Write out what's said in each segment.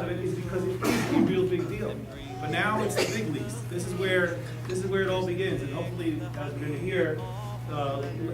of it is because it is a real big deal. But now it's the big leagues. This is where it all begins. And hopefully, as we're going to hear,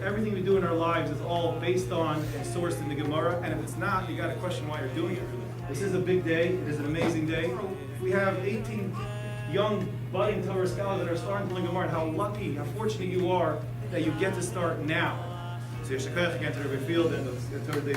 everything we do in our lives is all based on and sourced in the Gemara. And if it's not, you got to question why you're doing it. This is a big day. It is an amazing day. We have 18 young budding Torah scholars that are starting to learn Gemara. How lucky, how fortunate you are that you get to start now. So Yeshakach again to Rabbi Yechiel and the third day.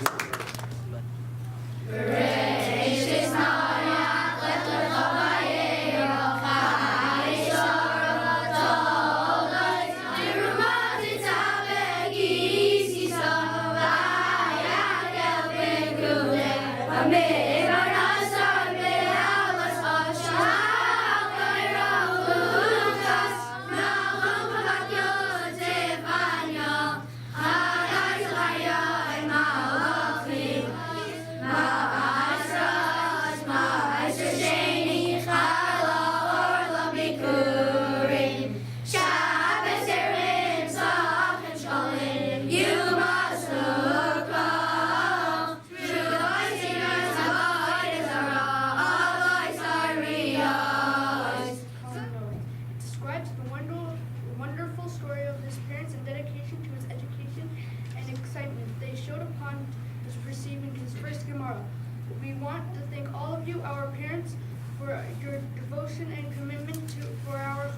We want to thank all of you, our parents, for your devotion and commitment for our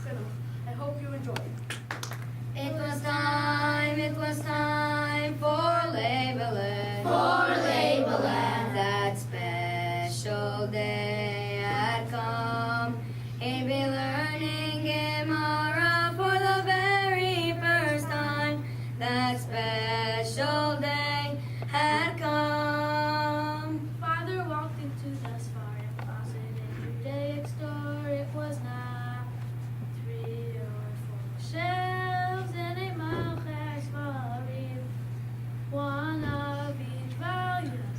chinuch. I hope you enjoy. It was time for Labelin. That special day had come. He'd be learning Gemara for the very first time. That special day had come. Father walked into the Sfarim closet and Judaic store. It was not 3 or 4 shelves and a Malchus Sfarim. One of each volume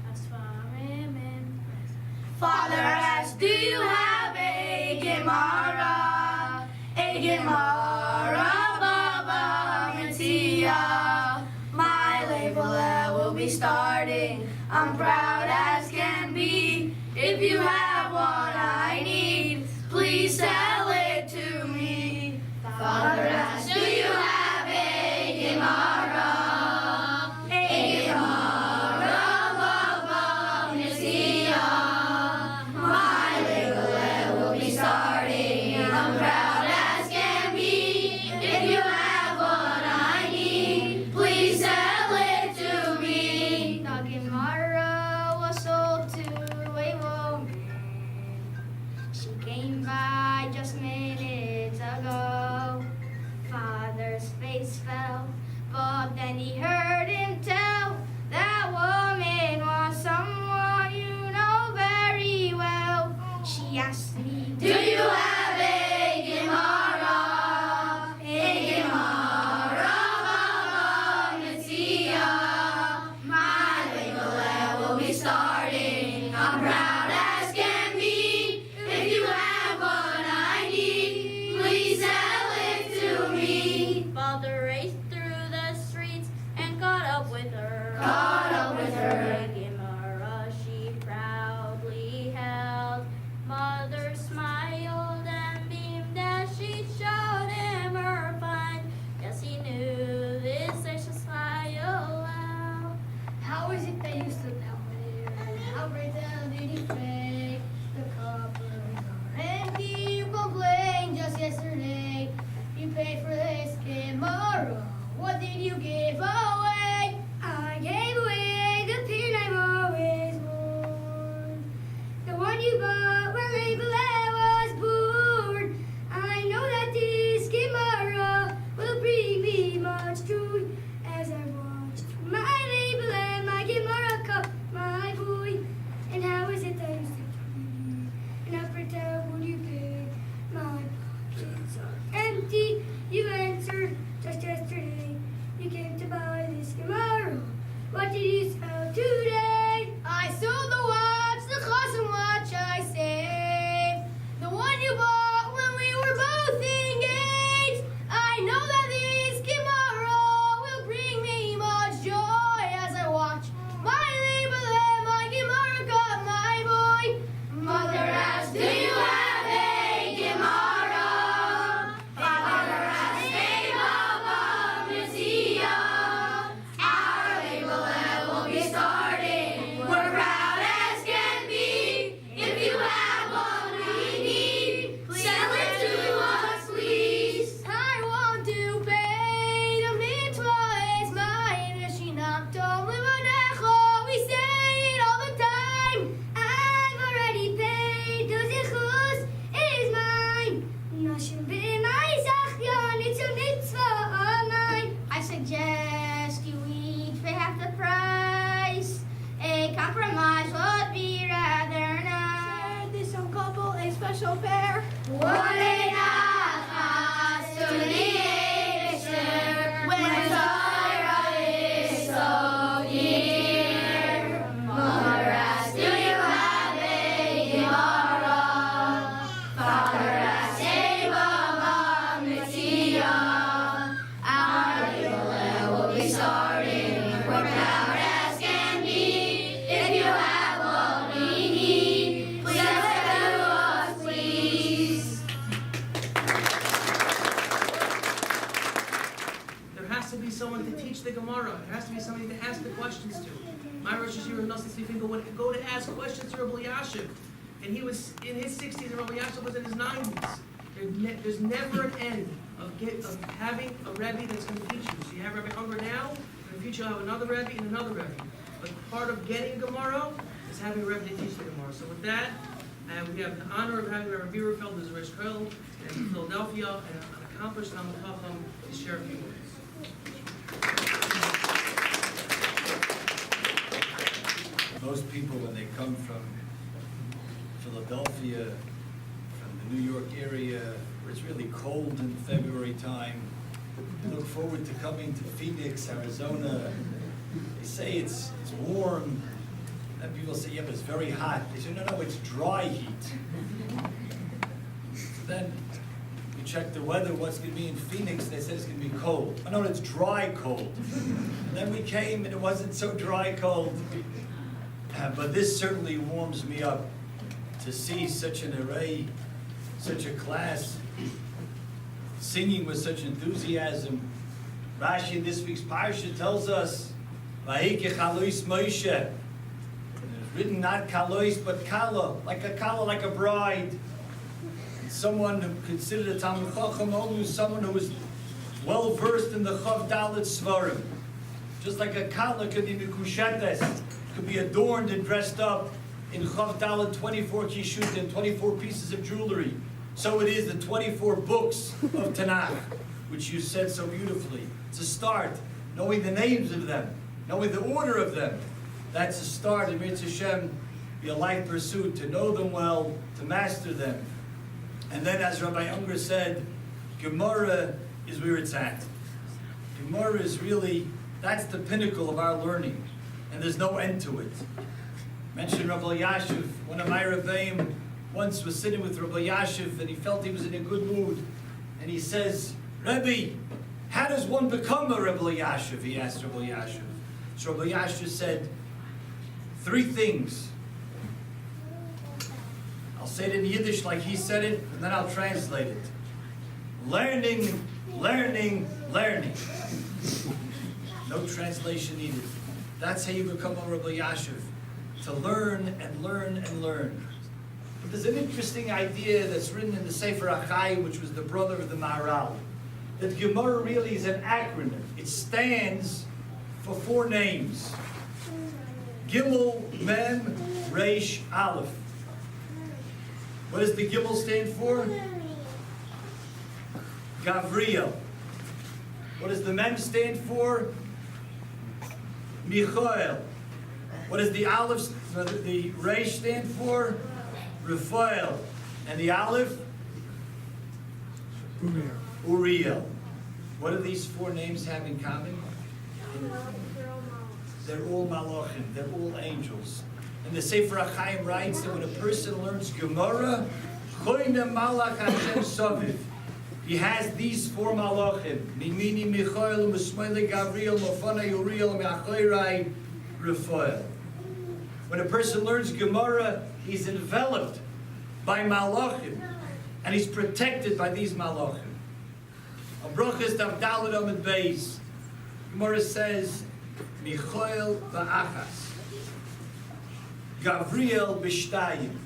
of Sfarim in press. Father asked, do you have a Gemara? A Gemara, Baba Metzia. My label will be starting. I'm proud as can be. If you have what I need, please sell it to me. Father asked, do you have a Gemara? A Gemara, Baba Metzia. My label will be starting. I'm proud as can be. If you have what I need, please sell it to me. The Gemara was sold to a woman. She came by just minutes ago. Father's face fell, but then he heard him tell that woman was someone you know very well. She asked me, Do you have a Gemara? A Gemara, Baba Metzia. My label will be starting. I'm proud as can be. If you have what I need, please sell it to me. Father raced through the streets and caught up with her. Caught up with her. Gemara she proudly held. Mother smiled and beamed as she showed him her find. Yes, he knew this I should smile out. How is it that you stood down there? And how great down did you fake? The coppers are empty, you complained just yesterday. You paid for this Gemara. What did you give away? I gave away the pin I've always worn. The one you bought when Label was born. I know that this Gemara will bring me much joy as I watch my Label and my Gemara cup, my boy. And how is it that you still me? And after that, will you pay? My pockets are empty. You answered just yesterday. You came to buy this Gemara. What did you sell today? I sold the watch, the Chassan watch I saved. shofar. When Torah is so near, Moras, do you have a gemara? Father, save among the Tziyah. Our Kollel will be starting, we're proud as can be. If you have what we need, please say to us, please. There has to be someone to teach the Gemara. There has to be somebody to ask the questions to. My Rosh Hashanah Nossi Tzvika would go to ask questions to Rabbi Yashiv, and he was in his 60s, and Rabbi Yashiv was in his 90s. There's never an end of having a Rebbe that's going to teach you. So you have Rabbi Ungar now, in the future you'll have another Rebbe and another Rebbe. But part of getting Gemara is having a Rebbe to teach the Gemara. So with that, we have the honor of having Rabbi Biberfeld as Rosh Kollel in Philadelphia, and an accomplished Talmid Chacham to share a few words. Most people, when they come from Philadelphia, from the New York area, where it's really cold in February time, they look forward to coming to Phoenix, Arizona. They say it's warm. And people say, yeah, but it's very hot. They say, no, it's dry heat. So then we check the weather, what's going to be in Phoenix. They said it's going to be cold. Oh, no, it's dry cold. And then we came, and it wasn't so dry cold. But this certainly warms me up to see such an array, such a class, singing with such enthusiasm. Rashi in this week's parsha tells us, "Vayike chalois Moshe." It's written not kalois, but kala, like a bride. Someone who considered a Talmid Chacham only someone who was well versed in the Chav Dalet Svarim. Just like a kala could be mikushetes, could be adorned and dressed up in Chav Dalet 24 kishut and 24 pieces of jewelry. So it is the 24 books of Tanakh, which you said so beautifully. It's a start, knowing the names of them, knowing the order of them. That's a start in Mitzvah Hashem, be a life pursuit, to know them well, to master them. And then, as Rabbi Ungar said, Gemara is where it's at. Gemara is really, that's the pinnacle of our learning, and there's no end to it. Mentioned Rabbi Yashiv, one of my Rebbeim, once was sitting with Rabbi Yashiv, and he felt he was in a good mood, and he says, Rebbe, how does one become a Rabbi Yashiv? He asked Rabbi Yashiv. So Rabbi Yashiv said, 3 things. I'll say it in Yiddish like he said it, and then I'll translate it. Learning, learning, learning. No translation needed. That's how you become a Rabbi Yashiv. To learn and learn and learn. But there's an interesting idea that's written in the Sefer HaChaim, which was the brother of the Maharal, that Gemara really is an acronym. It stands for 4 names. Gimel, Mem, Reish, Aleph. What does the Gimel stand for? Gavriel. What does the Mem stand for? Michael. What does the Aleph, the Reish stand for? Raphael. And the Aleph? Uriel. What do these 4 names have in common? They're all malachim. They're all angels. And the Sefer HaChaim writes that when a person learns Gemara, Choyne Malach Hashem Saviv, he has these 4 malachim: Mimini Michael, Mismele Gavriel, Mofana Uriel, Me'achorai Raphael. When a person learns Gemara, he's enveloped by malachim, and he's protected by these malachim. A brachas Davdalad Amid Beis, Gemara says, Michael ba'achas, Gavriel b'shtayim.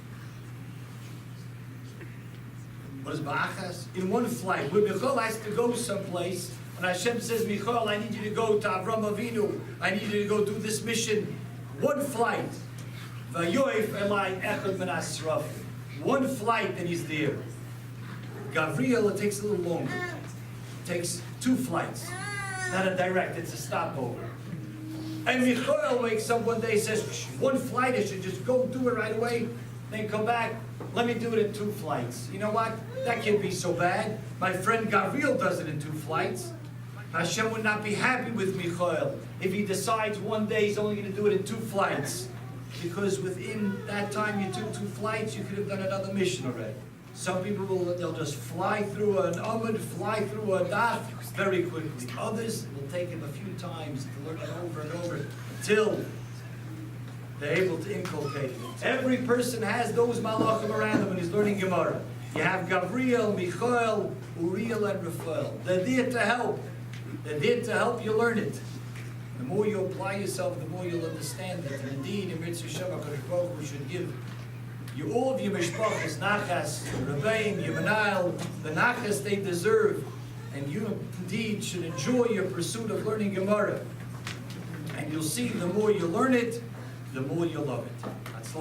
What is ba'achas? In one flight. When Michael has to go someplace, and Hashem says, Michael, I need you to go to Avram Avinu, I need you to go do this mission. One flight. Vayoif elai echad min asraf. One flight, and he's there. Gavriel, it takes a little longer. It takes 2 flights. Not a direct, it's a stopover. And Michael wakes up one day and says, 1 flight, I should just go do it right away. Then come back, let me do it in 2 flights. You know what? That can't be so bad. My friend Gavril does it in 2 flights. Hashem would not be happy with Michael if he decides one day he's only going to do it in 2 flights. Because within that time you took 2 flights, you could have done another mission already. Some people they'll just fly through an Amud, fly through a Daf very quickly. Others will take them a few times to learn it over and over till they're able to inculcate it. Every person has those malachim around him when he's learning Gemara. You have Gabriel, Michael, Uriel, and Raphael. They're there to help. They're there to help you learn it. The more you apply yourself, the more you'll understand it. And indeed, in Mitzvah Shabbat, we should give you all of your mishpachas, nachas, Rebbeim, Yemenayel, the nachas they deserve. And you indeed should enjoy your pursuit of learning Gemara. And you'll see the more you learn it, the more you love it. That's They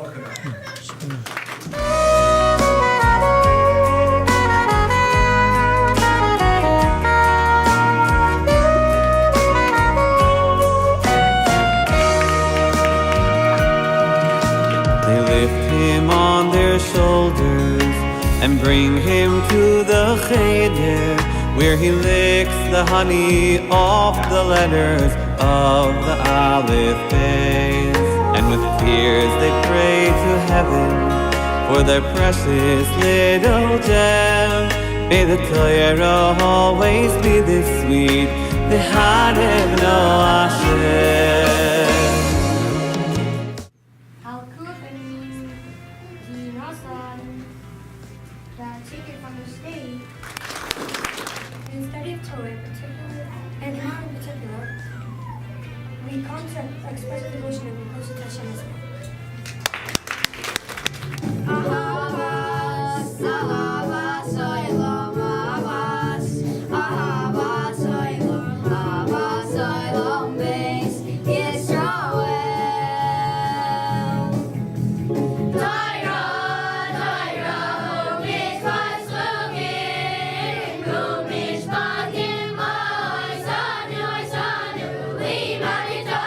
lift him on their shoulders and bring him to the cheder, where he licks the honey off the letters of the Aleph Beis. And with tears they pray to heaven for their precious little gem. May the Torah always be this sweet, the Hanev no Hashem. How could any Dinasan that take it from the state and study of Torah in particular, and how in particular, we come to express the devotion and we close to Hashem as well. Ahavas, ahavas, oilam, ahavas, ahavas, oilam, ahavas, oilam, beis Yisrael. Torah, Torah, u'mitzvahs lugim, u'mishpatim, oisanu, oisanu, limadita.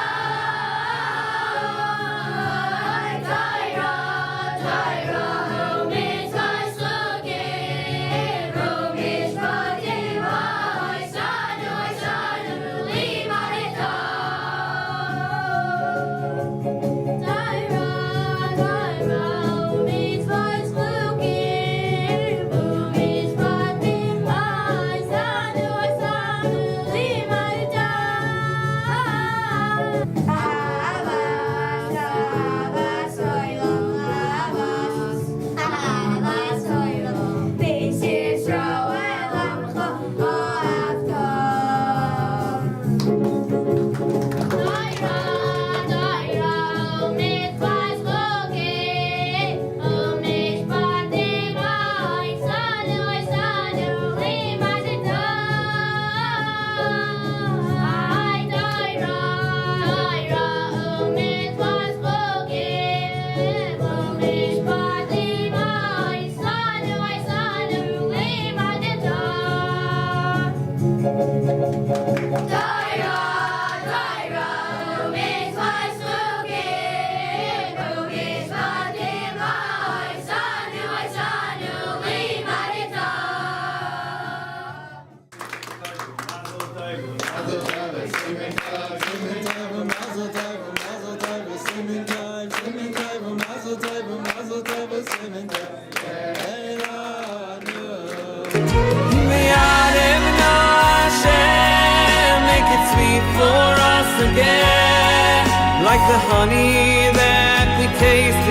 Like the honey that we taste